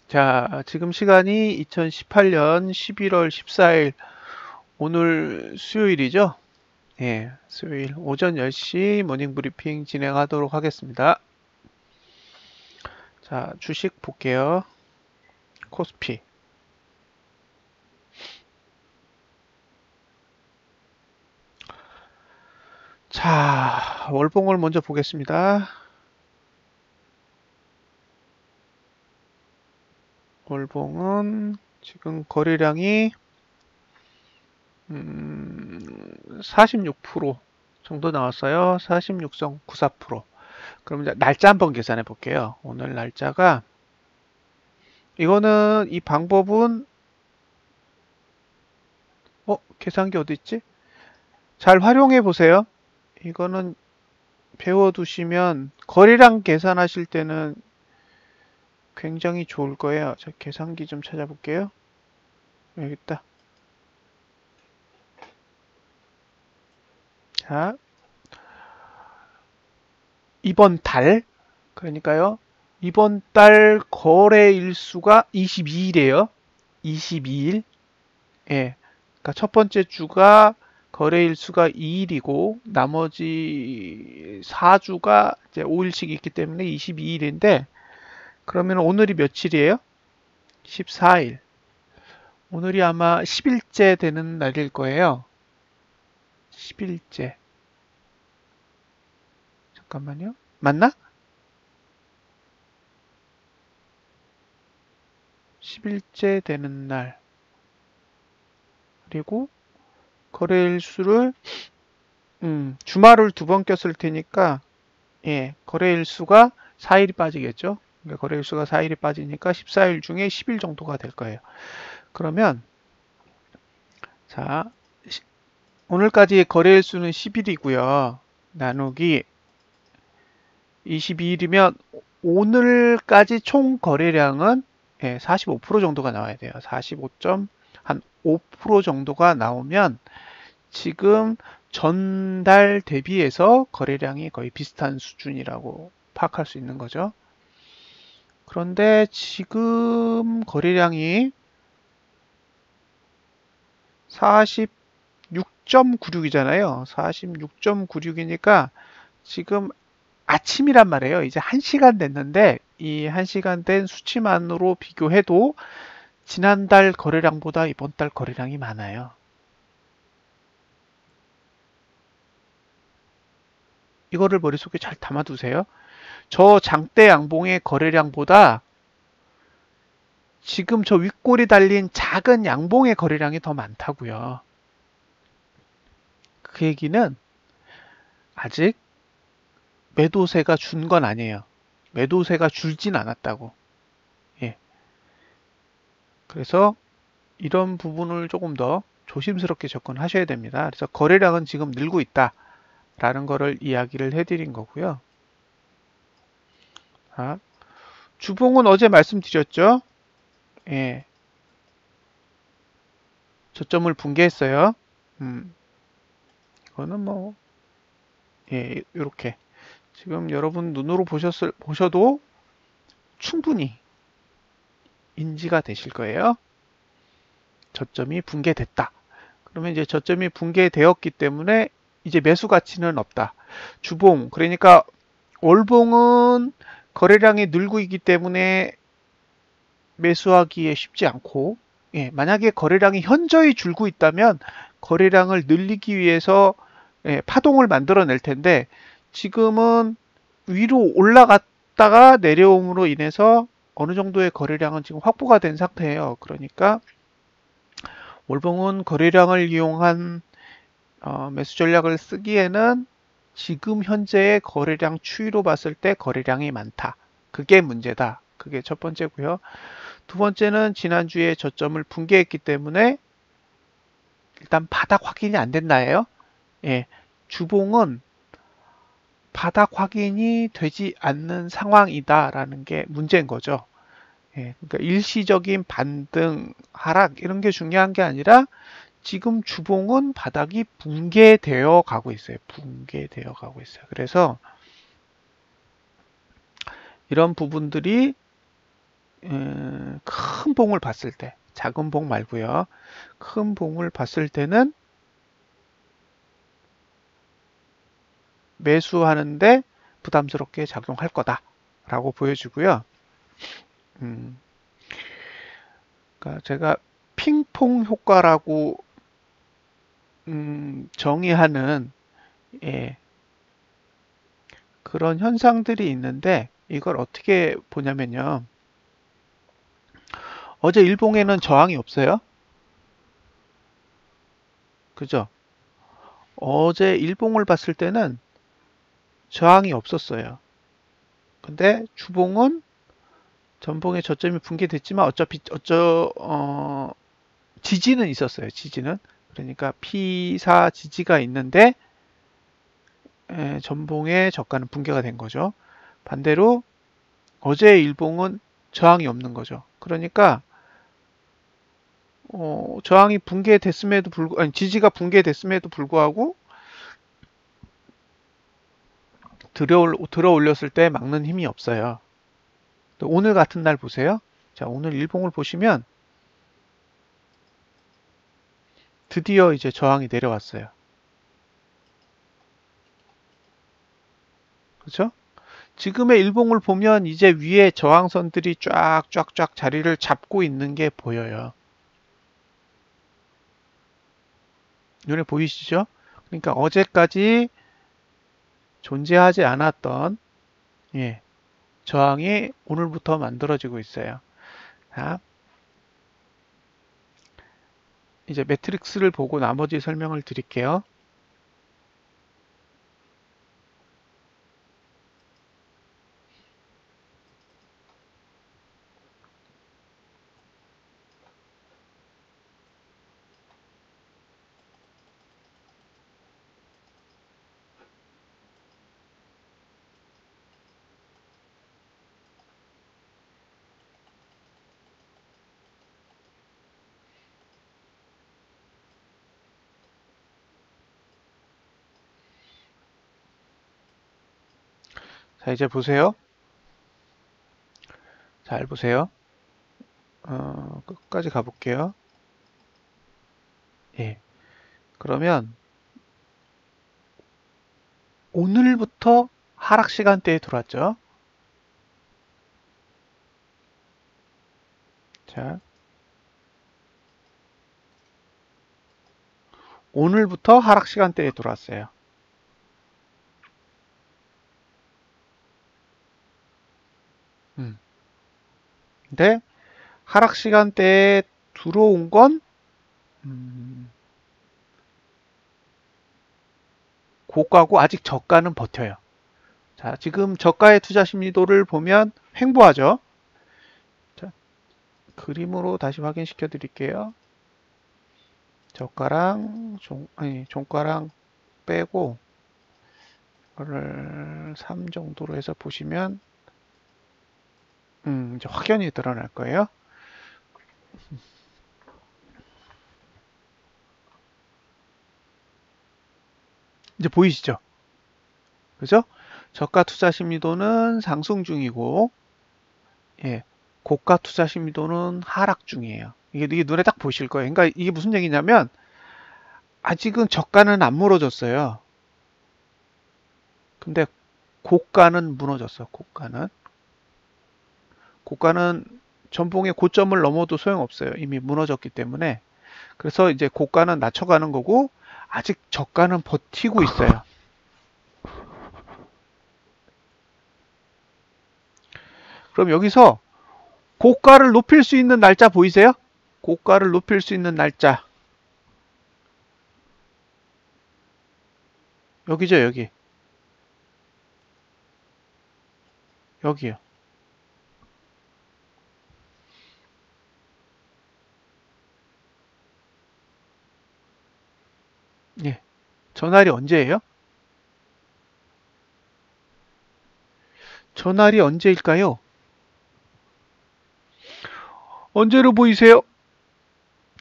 자, 지금 시간이 2018년 11월 14일, 오늘 수요일이죠? 예, 수요일 오전 10시 모닝 브리핑 진행하도록 하겠습니다. 자, 주식 볼게요. 코스피. 자, 월봉을 먼저 보겠습니다. 월봉은 지금 거래량이 46% 정도 나왔어요. 46.94%. 그럼 이제 날짜 한번 계산해 볼게요. 오늘 날짜가 이거는 이 방법은 계산기 어디 있지? 잘 활용해 보세요. 이거는 배워두시면 거래량 계산하실 때는 굉장히 좋을 거예요. 자, 계산기 좀 찾아볼게요. 여기 있다. 자, 이번 달, 그러니까요. 이번 달 거래 일수가 22일이에요. 22일. 예. 그러니까 첫 번째 주가 거래 일수가 2일이고 나머지 4주가 이제 5일씩 있기 때문에 22일인데 그러면 오늘이 며칠이에요? 14일. 오늘이 아마 10일째 되는 날일 거예요. 10일째. 잠깐만요. 맞나? 10일째 되는 날. 그리고 거래일수를 주말을 두 번 꼈을 테니까 예, 거래일수가 4일이 빠지겠죠. 그러니까 거래일수가 4일이 빠지니까 14일 중에 10일 정도가 될 거예요. 그러면 자, 오늘까지 거래일수는 10일이고요. 나누기 22일이면 오늘까지 총 거래량은 45% 정도가 나와야 돼요. 45.5% 정도가 나오면 지금 전달 대비해서 거래량이 거의 비슷한 수준이라고 파악할 수 있는 거죠. 그런데 지금 거래량이 46.96이잖아요. 46.96이니까 지금 아침이란 말이에요. 이제 1시간 됐는데 이 1시간 된 수치만으로 비교해도 지난달 거래량보다 이번 달 거래량이 많아요. 이거를 머릿속에 잘 담아두세요. 저 장대 양봉의 거래량보다 지금 저 윗골이 달린 작은 양봉의 거래량이 더 많다고요. 그 얘기는 아직 매도세가 준 건 아니에요. 매도세가 줄진 않았다고. 예. 그래서 이런 부분을 조금 더 조심스럽게 접근하셔야 됩니다. 그래서 거래량은 지금 늘고 있다라는 거를 이야기를 해드린 거고요. 자, 주봉은 어제 말씀드렸죠. 예. 저점을 붕괴했어요. 이거는 뭐, 예, 이렇게. 지금 여러분 눈으로 보셔도 충분히 인지가 되실 거예요. 저점이 붕괴됐다. 그러면 이제 저점이 붕괴되었기 때문에 이제 매수 가치는 없다. 주봉, 그러니까 월봉은 거래량이 늘고 있기 때문에 매수하기에 쉽지 않고, 예, 만약에 거래량이 현저히 줄고 있다면 거래량을 늘리기 위해서 파동을 만들어낼 텐데 지금은 위로 올라갔다가 내려옴으로 인해서 어느 정도의 거래량은 지금 확보가 된 상태예요. 그러니까 월봉은 거래량을 이용한 매수 전략을 쓰기에는 지금 현재의 거래량 추이로 봤을 때 거래량이 많다. 그게 문제다. 그게 첫 번째고요. 두 번째는 지난주에 저점을 붕괴했기 때문에 일단 바닥 확인이 안 된다예요. 예, 주봉은 바닥 확인이 되지 않는 상황이다라는 게 문제인 거죠. 예, 그러니까 일시적인 반등, 하락 이런 게 중요한 게 아니라 지금 주봉은 바닥이 붕괴되어 가고 있어요. 붕괴되어 가고 있어요. 그래서 이런 부분들이 큰 봉을 봤을 때, 작은 봉 말고요. 큰 봉을 봤을 때는 매수하는데 부담스럽게 작용할 거다라고 보여주고요. 음, 그러니까 제가 핑퐁 효과라고 정의하는 예, 그런 현상들이 있는데 이걸 어떻게 보냐면요. 어제 일봉에는 저항이 없어요. 그죠? 어제 일봉을 봤을 때는 저항이 없었어요. 근데 주봉은 전봉의 저점이 붕괴됐지만 어차피 지지는 있었어요. 지지는. 그러니까 P4 지지가 있는데 전봉의 저가는 붕괴가 된 거죠. 반대로 어제 일봉은 저항이 없는 거죠. 그러니까 저항이 붕괴됐음에도 불구하고 아니 지지가 붕괴됐음에도 불구하고 들어 올렸을 때 막는 힘이 없어요. 오늘 같은 날 보세요. 자, 오늘 일봉을 보시면 드디어 이제 저항이 내려왔어요. 그렇죠? 지금의 일봉을 보면 이제 위에 저항선들이 쫙쫙쫙 자리를 잡고 있는 게 보여요. 눈에 보이시죠? 그러니까 어제까지 존재하지 않았던 예, 저항이 오늘부터 만들어지고 있어요. 자, 이제 매트릭스를 보고 나머지 설명을 드릴게요. 자, 이제 보세요. 잘 보세요. 끝까지 가볼게요. 예. 그러면 오늘부터 하락 시간대에 들어왔죠. 자, 오늘부터 하락 시간대에 들어왔어요. 근데 하락 시간대에 들어온 건 고가고 아직 저가는 버텨요. 자, 지금 저가의 투자 심리도를 보면 횡보하죠. 자, 그림으로 다시 확인시켜 드릴게요. 저가랑 종가랑 빼고 이거를 3 정도로 해서 보시면 이제 확연히 드러날 거예요. 이제 보이시죠? 그죠? 저가 투자 심리도는 상승 중이고, 예, 고가 투자 심리도는 하락 중이에요. 이게 눈에 딱 보실 거예요. 그러니까 이게 무슨 얘기냐면, 아직은 저가는 안 무너졌어요. 근데 고가는 무너졌어, 고가는. 고가는 전봉의 고점을 넘어도 소용없어요. 이미 무너졌기 때문에. 그래서 이제 고가는 낮춰가는 거고, 아직 저가는 버티고 있어요. 그럼 여기서 고가를 높일 수 있는 날짜 보이세요? 고가를 높일 수 있는 날짜. 여기죠, 여기. 여기요. 예. 저 날이 언제예요? 저 날이 언제일까요? 언제로 보이세요?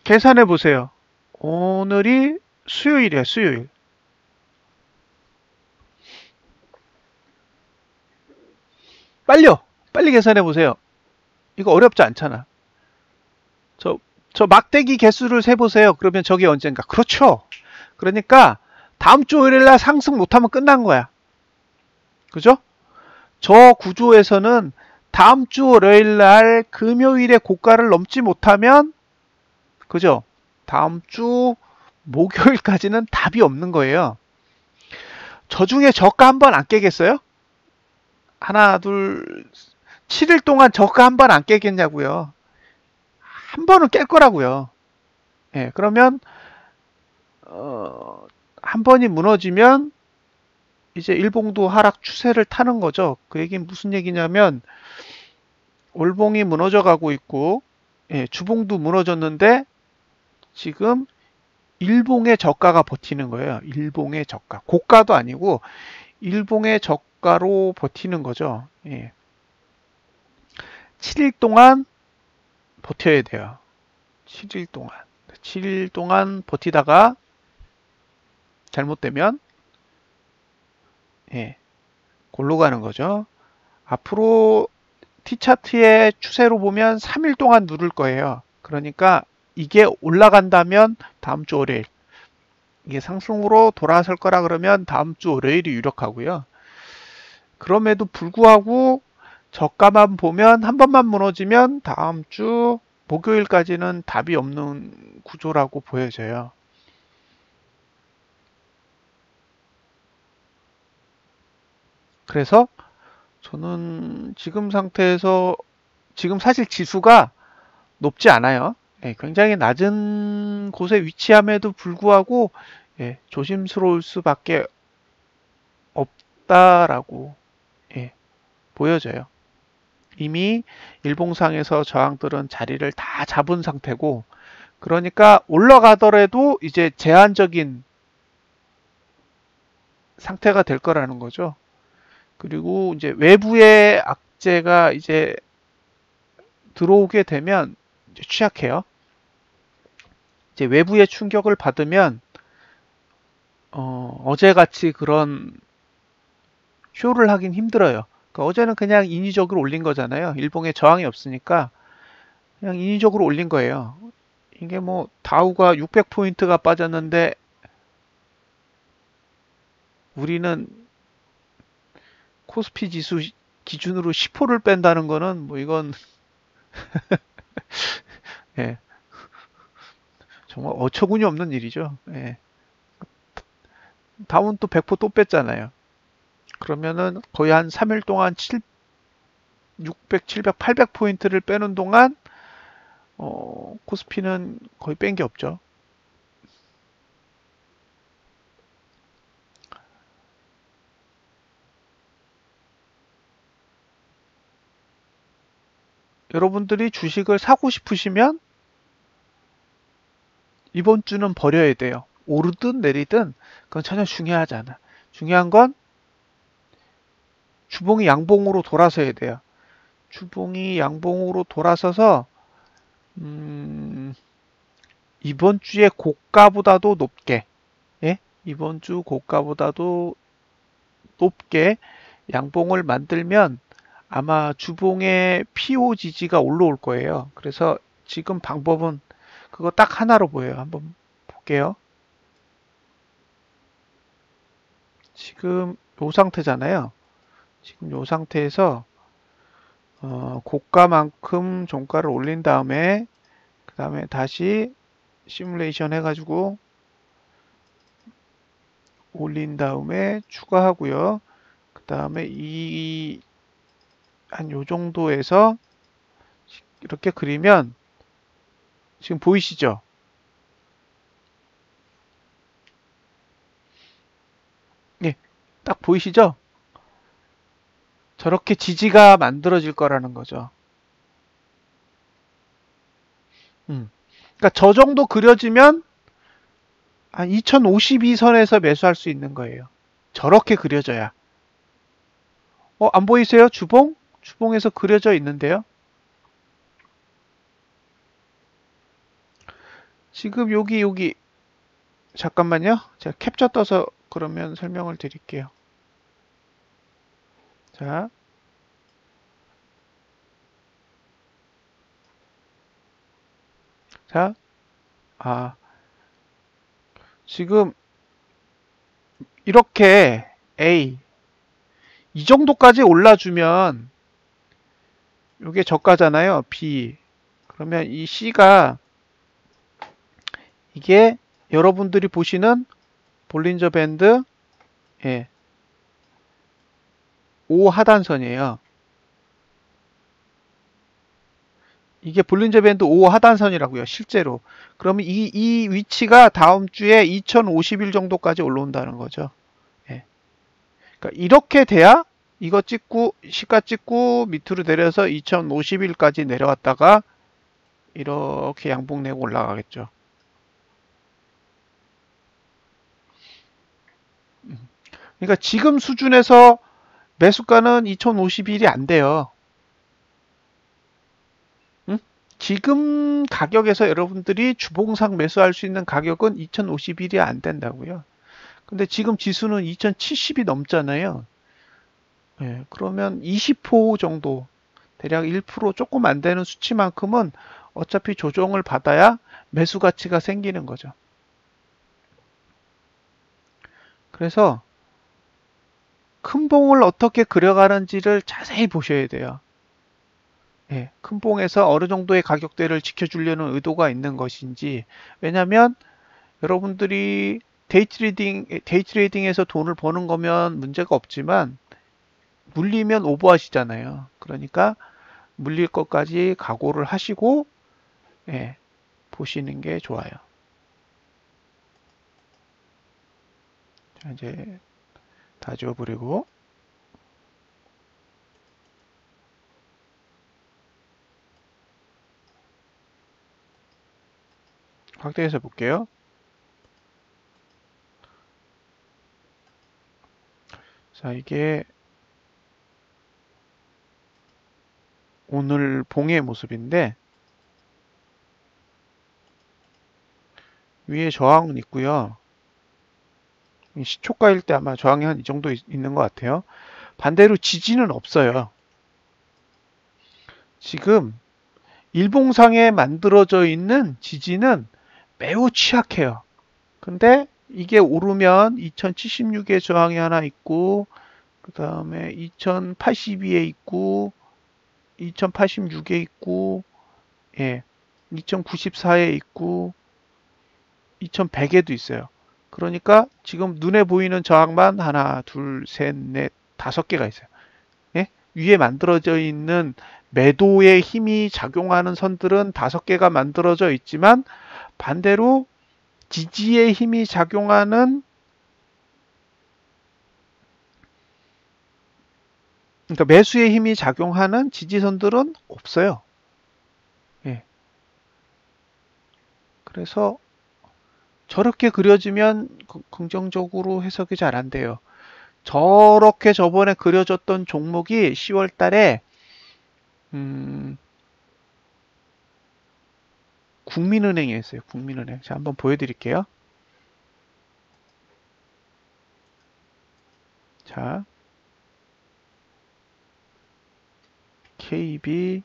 계산해 보세요. 오늘이 수요일이에요, 수요일. 빨리요! 빨리 계산해 보세요. 이거 어렵지 않잖아. 저 막대기 개수를 세보세요. 그러면 저게 언젠가. 그렇죠. 그러니까 다음 주 월요일날 상승 못하면 끝난 거야. 그죠? 저 구조에서는 다음 주 월요일날 금요일에 고가를 넘지 못하면, 그죠? 다음 주 목요일까지는 답이 없는 거예요. 저 중에 저가 한 번 안 깨겠어요? 하나, 둘, 7일 동안 저가 한 번 안 깨겠냐고요. 한 번은 깰 거라고요. 예, 그러면 한 번이 무너지면 이제 일봉도 하락 추세를 타는 거죠. 그 얘기는 무슨 얘기냐면 월봉이 무너져 가고 있고, 예, 주봉도 무너졌는데 지금 일봉의 저가가 버티는 거예요. 일봉의 저가. 고가도 아니고 일봉의 저가로 버티는 거죠. 예. 7일 동안 버텨야 돼요. 7일 동안. 7일 동안 버티다가 잘못되면, 예, 골로 가는 거죠. 앞으로 T차트의 추세로 보면 3일 동안 누를 거예요. 그러니까 이게 올라간다면 다음 주 월요일, 이게 상승으로 돌아설 거라 그러면 다음 주 월요일이 유력하고요. 그럼에도 불구하고 저가만 보면 한 번만 무너지면 다음 주 목요일까지는 답이 없는 구조라고 보여져요. 그래서 저는 지금 상태에서 지금 사실 지수가 높지 않아요. 예, 굉장히 낮은 곳에 위치함에도 불구하고, 예, 조심스러울 수밖에 없다라고, 예, 보여져요. 이미 일봉상에서 저항들은 자리를 다 잡은 상태고, 그러니까 올라가더라도 이제 제한적인 상태가 될 거라는 거죠. 그리고 이제 외부의 악재가 이제 들어오게 되면 이제 취약해요. 이제 외부의 충격을 받으면 어제같이 그런 쇼를 하긴 힘들어요. 그러니까 어제는 그냥 인위적으로 올린 거잖아요. 일봉에 저항이 없으니까 그냥 인위적으로 올린 거예요. 이게 뭐 다우가 600포인트가 빠졌는데 우리는 코스피 지수 기준으로 10%를 뺀다는 거는 뭐 이건 예, 정말 어처구니 없는 일이죠. 예. 다운 또 100% 또 뺐잖아요. 그러면은 거의 한 3일 동안 600, 700, 800포인트를 빼는 동안 코스피는 거의 뺀 게 없죠. 여러분들이 주식을 사고 싶으시면 이번 주는 버려야 돼요. 오르든 내리든 그건 전혀 중요하지 않아. 중요한 건 주봉이 양봉으로 돌아서야 돼요. 주봉이 양봉으로 돌아서서 이번 주의 고가보다도 높게, 예? 이번 주 고가보다도 높게 양봉을 만들면 아마 주봉의 PO 지지가 올라올 거예요. 그래서 지금 방법은 그거 딱 하나로 보여요. 한번 볼게요. 지금 요 상태잖아요. 지금 요 상태에서 고가만큼 종가를 올린 다음에 그 다음에 다시 시뮬레이션 해가지고 올린 다음에 추가하고요. 그 다음에 이 한 요 정도에서 이렇게 그리면 지금 보이시죠? 예, 딱 보이시죠? 저렇게 지지가 만들어질 거라는 거죠. 그러니까 저 정도 그려지면 한 2052선에서 매수할 수 있는 거예요. 저렇게 그려져야. 안 보이세요? 주봉? 주봉에서 그려져 있는데요. 지금 여기 잠깐만요. 제가 캡처 떠서 그러면 설명을 드릴게요. 자, 자, 지금 이렇게 A 이 정도까지 올라주면 이게 저가잖아요. B. 그러면 이 C가 이게 여러분들이 보시는 볼린저 밴드 5 하단선이에요. 이게 볼린저 밴드 5 하단선이라고요. 실제로. 그러면 이 위치가 다음 주에 2050일 정도까지 올라온다는 거죠. 그러니까 이렇게 돼야 이거 찍고 시가 찍고 밑으로 내려서 2050일까지 내려왔다가 이렇게 양봉 내고 올라가겠죠. 그러니까 지금 수준에서 매수가는 2050일이 안 돼요. 지금 가격에서 여러분들이 주봉상 매수할 수 있는 가격은 2050일이 안 된다고요. 근데 지금 지수는 2070이 넘잖아요. 그러면 20% 정도, 대략 1% 조금 안 되는 수치만큼은 어차피 조정을 받아야 매수 가치가 생기는 거죠. 그래서 큰 봉을 어떻게 그려가는지를 자세히 보셔야 돼요. 큰 봉에서 어느 정도의 가격대를 지켜주려는 의도가 있는 것인지. 왜냐하면 여러분들이 데이트레이딩에서 돈을 버는 거면 문제가 없지만 물리면 오버하시잖아요. 그러니까 물릴 것까지 각오를 하시고 보시는 게 좋아요. 자, 이제 다 지워버리고 확대해서 볼게요. 자, 이게 오늘 봉의 모습인데 위에 저항은 있고요. 시초가일 때 아마 저항이 한 이 정도 있는 것 같아요. 반대로 지지는 없어요. 지금 일봉상에 만들어져 있는 지지는 매우 취약해요. 근데 이게 오르면 2076에 저항이 하나 있고 그 다음에 2082에 있고 2086에 있고 2094에 있고 2100에도 있어요. 그러니까 지금 눈에 보이는 저항만 하나, 둘, 셋, 넷, 5개가 있어요. 위에 만들어져 있는 매도의 힘이 작용하는 선들은 5개가 만들어져 있지만 반대로 지지의 힘이 작용하는 그러니까 매수의 힘이 작용하는 지지선들은 없어요. 그래서 저렇게 그려지면 긍정적으로 해석이 잘 안 돼요. 저렇게 저번에 그려졌던 종목이 10월 달에 국민은행에 있어요. 국민은행. 자, 한번 보여드릴게요. 자, KB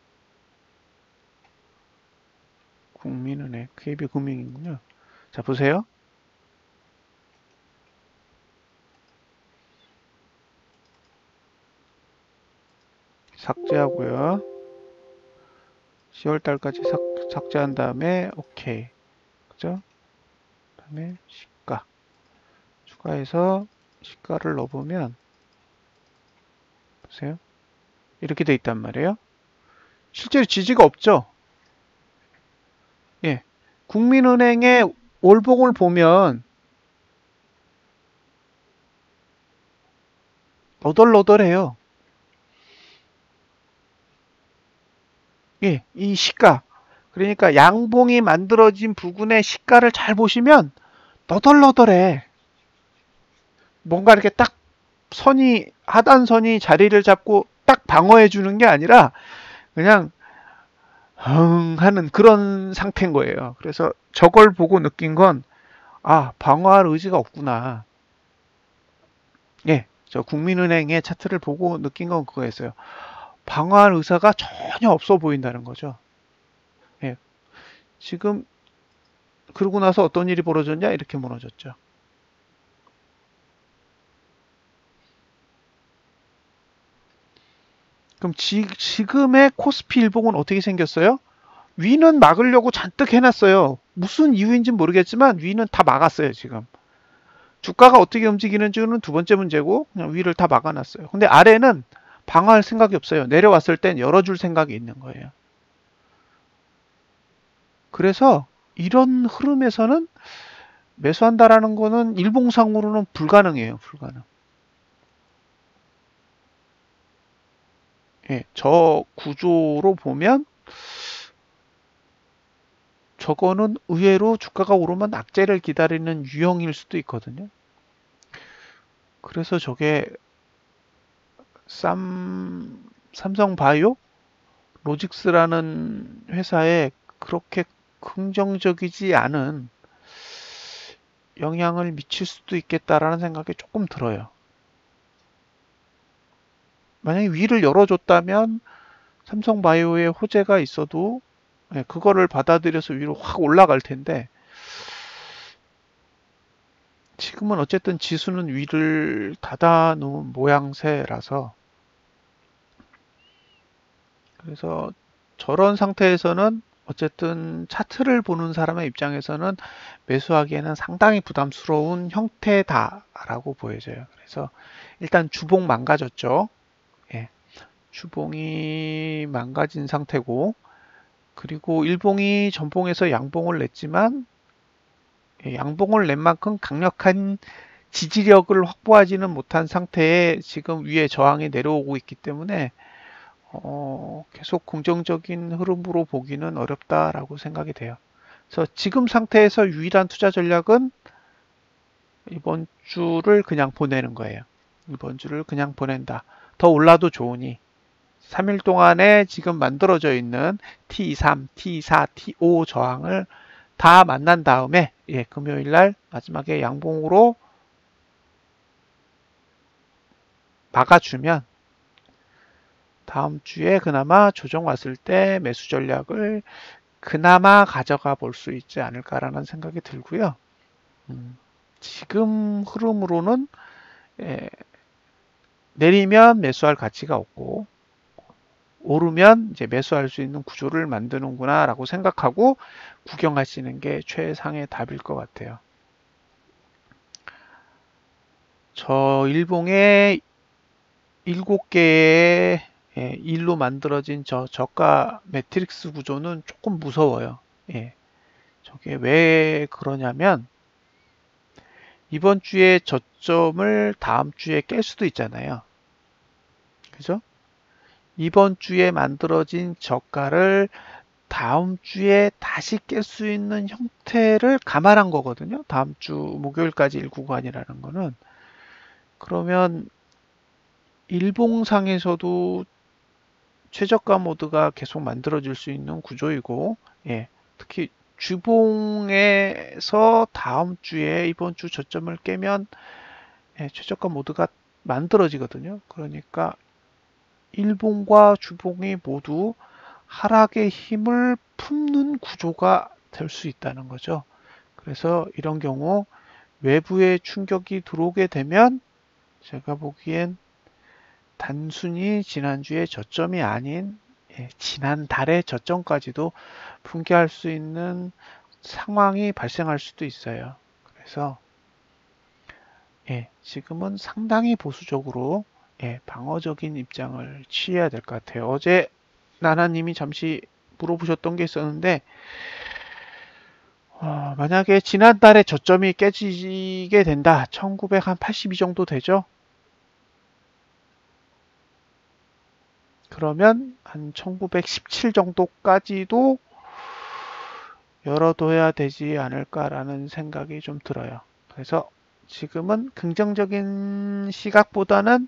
국민은행, KB금융이군요. 자, 보세요. 삭제하고요. 10월 달까지 삭제한 다음에 오케이. 그죠? 그다음에 시가 추가해서 시가를 넣어보면 보세요. 이렇게 돼 있단 말이에요. 실제로 지지가 없죠. 국민은행의 월봉을 보면 너덜너덜해요. 이 시가. 그러니까 양봉이 만들어진 부근의 시가를 잘 보시면 너덜너덜해. 뭔가 이렇게 딱 하단선이 자리를 잡고 딱 방어해 주는 게 아니라 그냥 하는 그런 상태인 거예요. 그래서 저걸 보고 느낀 건 방어할 의지가 없구나. 저 국민은행의 차트를 보고 느낀 건 그거였어요. 방어할 의사가 전혀 없어 보인다는 거죠. 지금 그러고 나서 어떤 일이 벌어졌냐? 이렇게 무너졌죠. 그럼 지금의 코스피 일봉은 어떻게 생겼어요? 위는 막으려고 잔뜩 해놨어요. 무슨 이유인지 모르겠지만 위는 다 막았어요, 지금. 주가가 어떻게 움직이는지는 두 번째 문제고 그냥 위를 다 막아놨어요. 근데 아래는 방어할 생각이 없어요. 내려왔을 땐 열어줄 생각이 있는 거예요. 그래서 이런 흐름에서는 매수한다라는 거는 일봉상으로는 불가능해요. 불가능. 예, 저 구조로 보면 저거는 의외로 주가가 오르면 악재를 기다리는 유형일 수도 있거든요. 그래서 저게 삼성바이오 로직스라는 회사에 그렇게 긍정적이지 않은 영향을 미칠 수도 있겠다라는 생각이 조금 들어요. 만약에 위를 열어줬다면 삼성바이오에 호재가 있어도 그거를 받아들여서 위로 확 올라갈 텐데 지금은 어쨌든 지수는 위를 닫아 놓은 모양새라서 그래서 저런 상태에서는 어쨌든 차트를 보는 사람의 입장에서는 매수하기에는 상당히 부담스러운 형태다라고 보여져요. 그래서 일단 주봉 망가졌죠. 예, 주봉이 망가진 상태고 그리고 일봉이 전봉에서 양봉을 냈지만 양봉을 낸 만큼 강력한 지지력을 확보하지는 못한 상태에 지금 위에 저항이 내려오고 있기 때문에 계속 긍정적인 흐름으로 보기는 어렵다라고 생각이 돼요. 그래서 지금 상태에서 유일한 투자 전략은 이번 주를 그냥 보내는 거예요. 이번 주를 그냥 보낸다. 더 올라도 좋으니 3일 동안에 지금 만들어져 있는 T3, T4, T5 저항을 다 만난 다음에 금요일 날 마지막에 양봉으로 막아주면 다음 주에 그나마 조정 왔을 때 매수 전략을 그나마 가져가 볼 수 있지 않을까라는 생각이 들고요. 지금 흐름으로는 내리면 매수할 가치가 없고 오르면 이제 매수할 수 있는 구조를 만드는구나 라고 생각하고 구경하시는 게 최상의 답일 것 같아요. 저 일봉의 7개의 일로 만들어진 저 저가 매트릭스 구조는 조금 무서워요. 저게 왜 그러냐면 이번 주에 저점을 다음 주에 깰 수도 있잖아요. 그죠? 이번 주에 만들어진 저가를 다음 주에 다시 깰 수 있는 형태를 감안한 거거든요. 다음 주 목요일까지 일구간이라는 거는. 그러면 일봉상에서도 최저가 모드가 계속 만들어질 수 있는 구조이고, 특히 주봉에서 다음 주에 이번 주 저점을 깨면 최저가 모드가 만들어지거든요. 그러니까 일봉과 주봉이 모두 하락의 힘을 품는 구조가 될 수 있다는 거죠. 그래서 이런 경우 외부의 충격이 들어오게 되면 제가 보기엔 단순히 지난주에 저점이 아닌 지난달의 저점까지도 붕괴할 수 있는 상황이 발생할 수도 있어요. 그래서 지금은 상당히 보수적으로 방어적인 입장을 취해야 될 것 같아요. 어제 나나님이 잠시 물어보셨던 게 있었는데 만약에 지난달에 저점이 깨지게 된다. 1982 정도 되죠? 그러면 한 1917 정도까지도 열어둬야 되지 않을까라는 생각이 좀 들어요. 그래서 지금은 긍정적인 시각보다는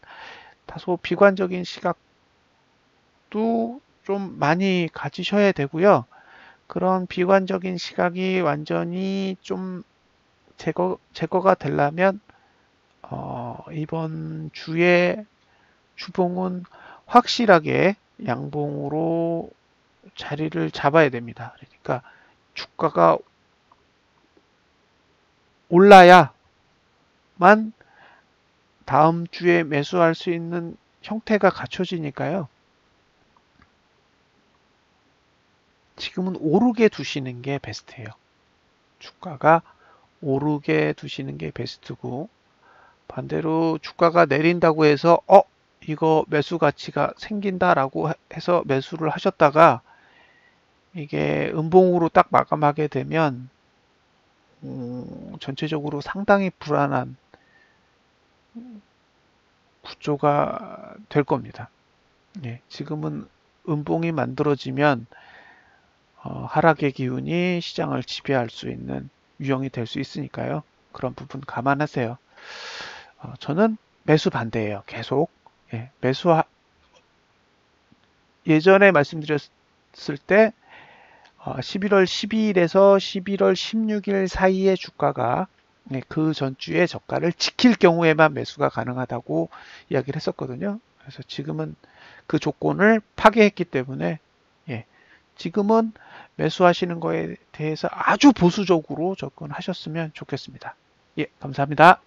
다소 비관적인 시각도 좀 많이 가지셔야 되고요. 그런 비관적인 시각이 완전히 좀 제거가 되려면 이번 주에 주봉은 확실하게 양봉으로 자리를 잡아야 됩니다. 그러니까 주가가 올라야만 다음 주에 매수할 수 있는 형태가 갖춰지니까요. 지금은 오르게 두시는 게 베스트예요. 주가가 오르게 두시는 게 베스트고, 반대로 주가가 내린다고 해서 이거 매수 가치가 생긴다라고 해서 매수를 하셨다가 이게 음봉으로 딱 마감하게 되면 전체적으로 상당히 불안한 구조가 될 겁니다. 예, 지금은 음봉이 만들어지면 하락의 기운이 시장을 지배할 수 있는 유형이 될 수 있으니까요. 그런 부분 감안하세요. 저는 매수 반대예요. 계속. 예, 예전에 말씀드렸을 때 11월 12일에서 11월 16일 사이의 주가가 그 전주의 저가를 지킬 경우에만 매수가 가능하다고 이야기를 했었거든요. 그래서 지금은 그 조건을 파괴했기 때문에 지금은 매수하시는 거에 대해서 아주 보수적으로 접근하셨으면 좋겠습니다. 예, 감사합니다.